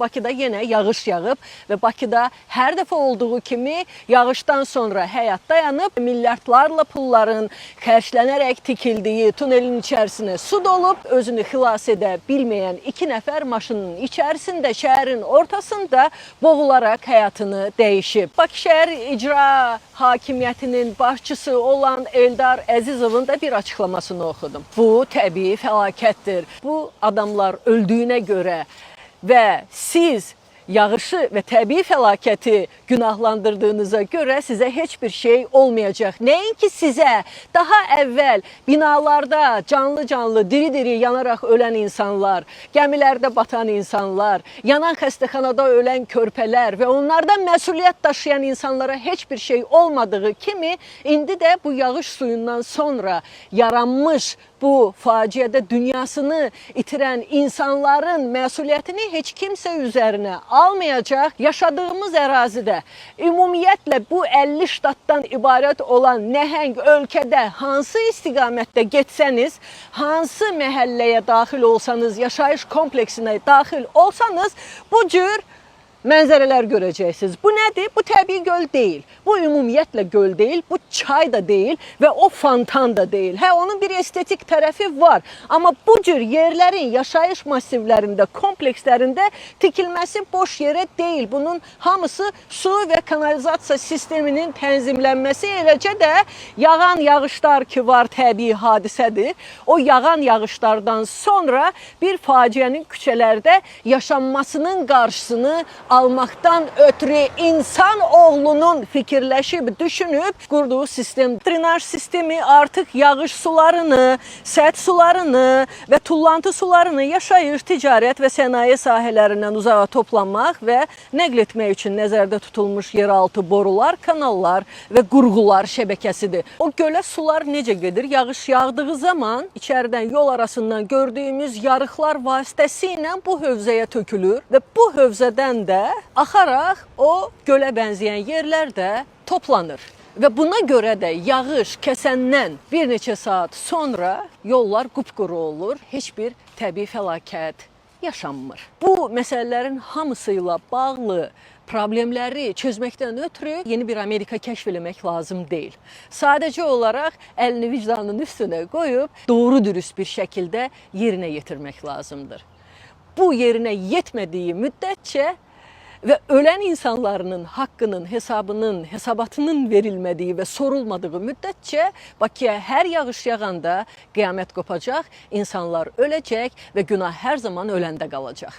Bakıda yenə yağış yağıb və Bakıda hər dəfə olduğu kimi yağışdan sonra həyat dayanıb, milyardlarla pulların xərclənərək tikildiyi tunelin içərisinə su dolub, özünü xilas edə bilməyən 2 nəfər maşının içərisində, şəhərin ortasında boğularaq həyatını dəyişib. Bakı şəhər icra hakimiyyətinin başçısı olan Eldar Əzizovun da bir açıqlamasını oxudum. Bu təbii fəlakətdir. Bu adamlar öldüyünə görə və siz yağışı və təbii fəlakəti günahlandırdığınıza görə sizə heç bir şey olmayacaq. Nəinki sizə daha əvvəl binalarda canlı-canlı, diri-diri yanaraq ölən insanlar, gəmilərdə batan insanlar, yanan xəstəxanada ölən körpələr və onlardan məsuliyyət daşıyan insanlara heç bir şey olmadığı kimi, indi də bu yağış suyundan sonra yaranmış bu faciədə dünyasını itirən insanların məsuliyyətini heç kimsə üzərinə almayacaq. Yaşadığımız ərazidə ümumiyyətlə bu 50 ştatdan ibarət olan nəhəng ölkədə hansı istiqamətdə getsəniz, hansı məhəlləyə daxil olsanız, yaşayış kompleksinə daxil olsanız bu cür mənzərələr görəcəksiniz. Bu nədir? Bu təbii göl deyil. Bu ümumiyyətlə göl deyil, bu çay da deyil və o fontan da deyil. Hə, onun bir estetik tərəfi var. Amma bu cür yerlərin yaşayış massivlərində, komplekslərində tikilməsi boş yerə deyil. Bunun hamısı su və kanalizasiya sisteminin tənzimlənməsi, eləcə də yağan yağışlar ki var, təbii hadisədir. O yağan yağışlardan sonra bir faciənin küçələrdə yaşanmasının qarşısını almaqdan ötürü insan oğlunun fikirləşib, düşünüb qurduğu sistem, drenaj sistemi artıq yağış sularını, səth sularını və tullantı sularını yaşayış, ticarət və sənaye sahələrindən uzağa toplanmaq və nəql etmək üçün nəzərdə tutulmuş yeraltı borular, kanallar və qurğular şəbəkəsidir. O gölə sular necə gedir? Yağış yağdığı zaman içəridən yol arasından gördüyümüz yarıqlar vasitəsilə bu hövzəyə tökülür və bu hövzədən də axaraq o gölə bənzəyən yerlər də toplanır. Və buna görə də yağış kəsəndən bir neçə saat sonra yollar qupquru olur, heç bir təbii fəlakət yaşanmır. Bu məsələlərin hamısıyla bağlı problemləri çözməkdən ötürü yeni bir Amerika kəşf eləmək lazım deyil. Sadəcə olaraq əlini vicdanının üstünə qoyub doğru dürüst bir şəkildə yerinə yetirmək lazımdır. Bu yerinə yetmədiyi müddətcə və ölən insanların haqqının, hesabatının verilmədiyi və sorulmadığı müddətcə Bakıya hər yağış yağanda qiyamət qopacaq, insanlar öləcək və günah hər zaman öləndə qalacaq.